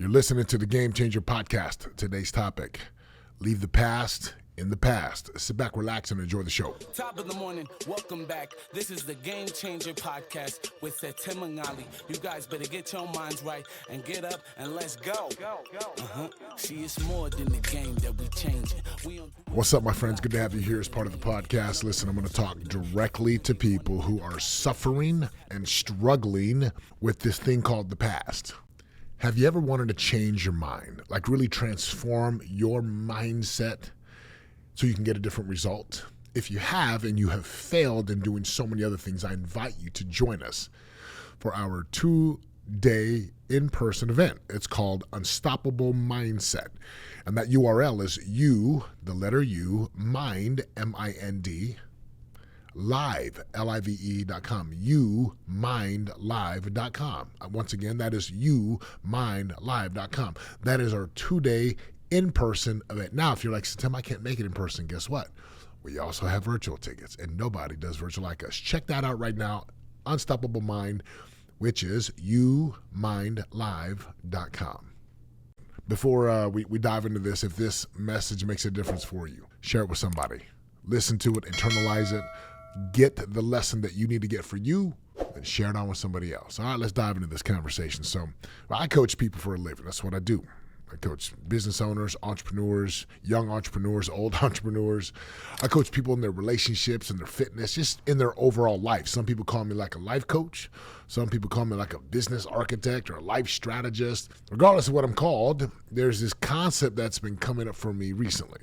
You're listening to the Game Changer podcast. Today's topic, leave the past in the past. Sit back, relax, and enjoy the show. Top of the morning, welcome back. This is the Gamechanger podcast with Setema Gali. You guys better get your minds right and get up and let's go. See, it's more than the game that we changing. What's up, my friends? Good to have you here as part of the podcast. Listen, I'm going to talk directly to people who are suffering and struggling with this thing called the past. Have you ever wanted to change your mind, like really transform your mindset so you can get a different result? If you have and you have failed in doing so many other things, I invite you to join us for our 2-day in-person event. It's called Unstoppable Mindset. And that URL is mind, M-I-N-D, live, live.com, youmindlive.com. Once again, that is youmindlive.com. That is our 2-day in-person event. Now, if you're like, Setema, I can't make it in person, guess what? We also have virtual tickets, and nobody does virtual like us. Check that out right now, Unstoppable Mind, which is youmindlive.com. Before we dive into this, if this message makes a difference for you, share it with somebody. Listen to it, internalize it, get the lesson that you need to get for you, and share it on with somebody else. All right, let's dive into this conversation. So, I coach people for a living. That's what I do. I coach business owners, entrepreneurs, young entrepreneurs, old entrepreneurs. I coach people in their relationships and their fitness, just in their overall life. Some people call me like a life coach. Some people call me like a business architect or a life strategist. Regardless of what I'm called, there's this concept that's been coming up for me recently,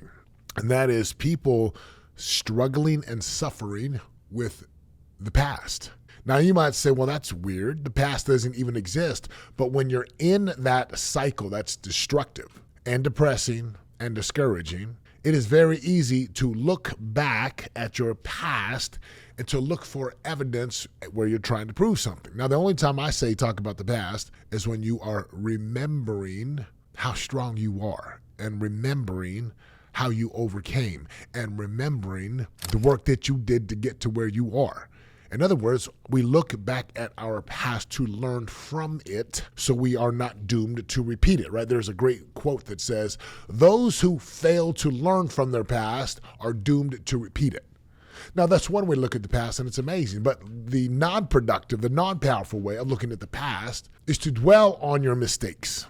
and that is people struggling and suffering with the past. Now, you might say, well, that's weird. The past doesn't even exist. But when you're in that cycle that's destructive and depressing and discouraging, it is very easy to look back at your past and to look for evidence where you're trying to prove something. Now, the only time I say talk about the past is when you are remembering how strong you are and remembering how you overcame and remembering the work that you did to get to where you are. In other words, we look back at our past to learn from it so we are not doomed to repeat it, right? There's a great quote that says, those who fail to learn from their past are doomed to repeat it. Now, that's one way to look at the past, and it's amazing. But the non-productive, the non-powerful way of looking at the past is to dwell on your mistakes.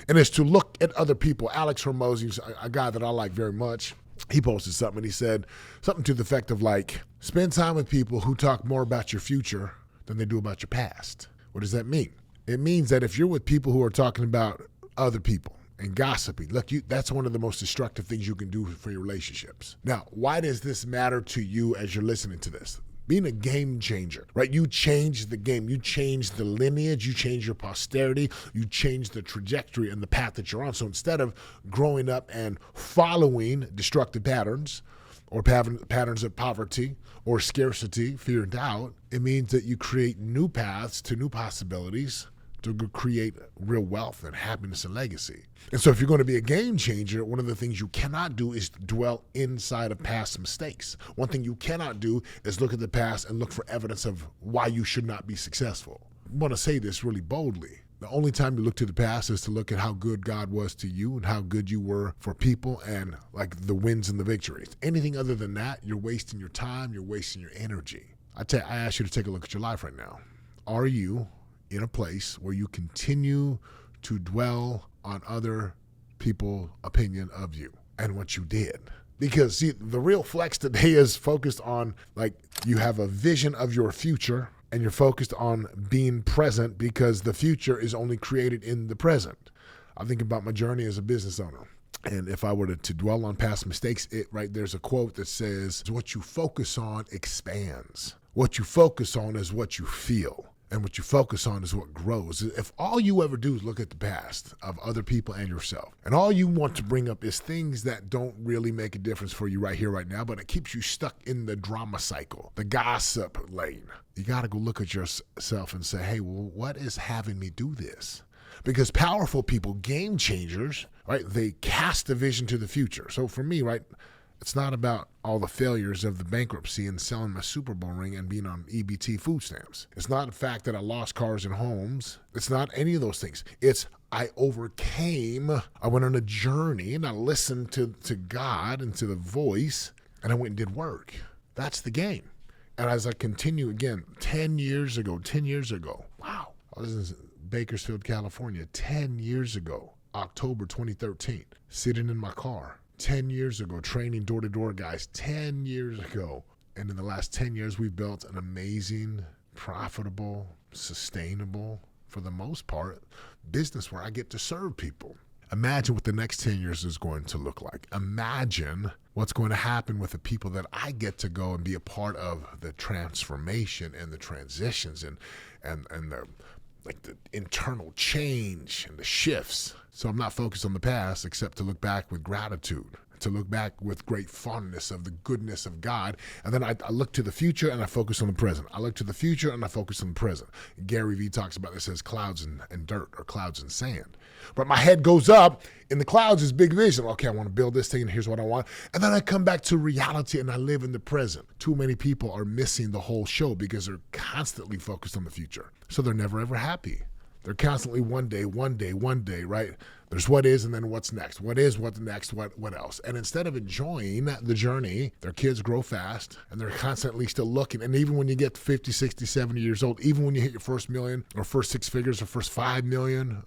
And it's to look at other people. Alex Hormozy's a guy that I like very much. He posted something and he said something to the effect of like, spend time with people who talk more about your future than they do about your past. What does that mean? It means that if you're with people who are talking about other people and gossiping, look, that's one of the most destructive things you can do for your relationships. Now, why does this matter to you as you're listening to this? Being a game changer, right? You change the game. You change the lineage. You change your posterity. You change the trajectory and the path that you're on. So instead of growing up and following destructive patterns or patterns of poverty or scarcity, fear and doubt, it means that you create new paths to new possibilities to create real wealth and happiness and legacy. And so if you're going to be a game changer, one of the things you cannot do is dwell inside of past mistakes. One thing you cannot do is look at the past and look for evidence of why you should not be successful. I want to say this really boldly. The only time you look to the past is to look at how good God was to you and how good you were for people and like the wins and the victories. Anything other than that, you're wasting your time, you're wasting your energy. I ask you to take a look at your life right now. Are you in a place where you continue to dwell on other people's opinion of you and what you did? Because see, the real flex today is focused on like you have a vision of your future and you're focused on being present because the future is only created in the present. I think about my journey as a business owner. And if I were to dwell on past mistakes, there's a quote that says, what you focus on expands. What you focus on is what you feel. And what you focus on is what grows. If all you ever do is look at the past of other people and yourself, and all you want to bring up is things that don't really make a difference for you right here, right now, but it keeps you stuck in the drama cycle, the gossip lane, you got to go look at yourself and say, hey, well, what is having me do this? Because powerful people, game changers, right, they cast a vision to the future. So for me, right, It's not about all the failures of the bankruptcy and selling my Super Bowl ring and being on EBT food stamps. It's not the fact that I lost cars and homes. It's not any of those things. It's I overcame. I went on a journey and I listened to God and to the voice, and I went and did work. That's the game. And as I continue again, 10 years ago, wow, I was in Bakersfield, California, 10 years ago, October 2013, sitting in my car. 10 years ago, training door-to-door guys, 10 years ago. And in the last 10 years, we've built an amazing, profitable, sustainable, for the most part, business where I get to serve people. Imagine what the next 10 years is going to look like. Imagine what's going to happen with the people that I get to go and be a part of the transformation and the transitions and the internal change and the shifts. So I'm not focused on the past except to look back with gratitude, to look back with great fondness of the goodness of God. And then I look to the future and I focus on the present. I look to the future and I focus on the present. Gary Vee talks about this as clouds and dirt or clouds and sand. But my head goes up. In the clouds is big vision. Okay, I want to build this thing and here's what I want. And then I come back to reality and I live in the present. Too many people are missing the whole show because they're constantly focused on the future. So they're never ever happy. They're constantly one day, right? There's what is and then what's next. What is, what's next, what else? And instead of enjoying the journey, their kids grow fast and they're constantly still looking. And even when you get to 50, 60, 70 years old, even when you hit your first million or first 6 figures or first 5 million,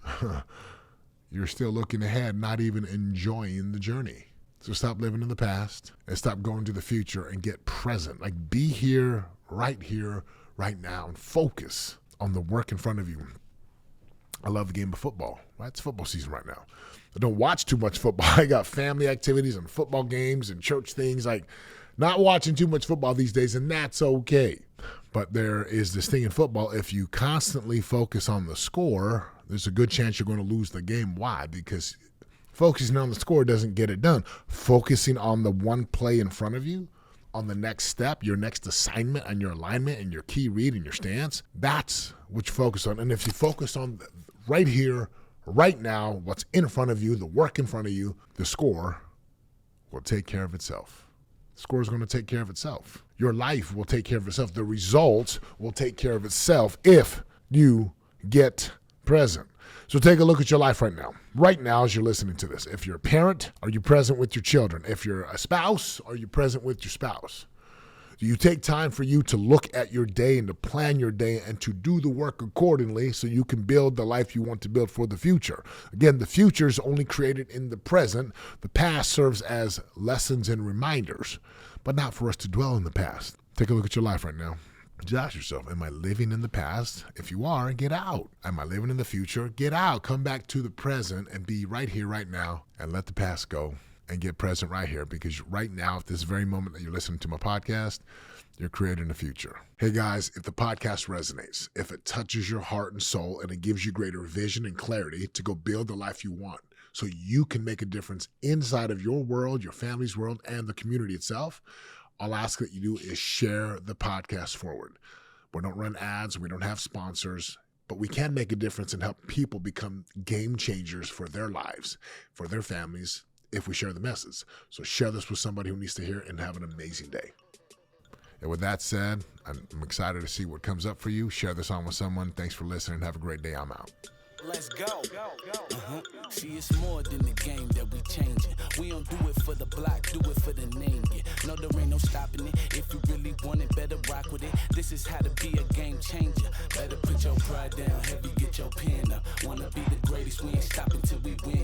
you're still looking ahead, not even enjoying the journey. So stop living in the past and stop going to the future and get present. Like be here, right now, and focus on the work in front of you. I love the game of football, right? It's football season right now. I don't watch too much football. I got family activities and football games and church things, like not watching too much football these days, and that's okay. But there is this thing in football, if you constantly focus on the score, there's a good chance you're going to lose the game. Why? Because focusing on the score doesn't get it done. Focusing on the one play in front of you, on the next step, your next assignment, and your alignment, and your key read, and your stance, that's what you focus on. And if you focus on right here, right now, what's in front of you, the work in front of you, the score will take care of itself. The score is going to take care of itself. Your life will take care of itself. The results will take care of itself if you get present. So take a look at your life right now. Right now as you're listening to this. If you're a parent, are you present with your children? If you're a spouse, are you present with your spouse? Do you take time for you to look at your day and to plan your day and to do the work accordingly so you can build the life you want to build for the future? Again, the future is only created in the present. The past serves as lessons and reminders, but not for us to dwell in the past. Take a look at your life right now. Just ask yourself, am I living in the past? If you are, get out. Am I living in the future? Get out. Come back to the present and be right here, right now, and let the past go and get present right here, because right now, at this very moment that you're listening to my podcast, you're creating a future. Hey guys, if the podcast resonates, if it touches your heart and soul and it gives you greater vision and clarity to go build the life you want so you can make a difference inside of your world, your family's world, and the community itself, all I ask that you do is share the podcast forward. We don't run ads, we don't have sponsors, but we can make a difference and help people become game changers for their lives, for their families, if we share the message. So share this with somebody who needs to hear it and have an amazing day. And with that said, I'm excited to see what comes up for you. Share this on with someone. Thanks for listening. Have a great day. I'm out. Let's go. See, it's more than the game that we changing. We don't do it for the block, do it for the name. Yeah. No, there ain't no stopping it. If you really want it, better rock with it. This is how to be a game changer. Better put your pride down, heavy, get your pen up. Wanna be the greatest, we ain't stopping till we win.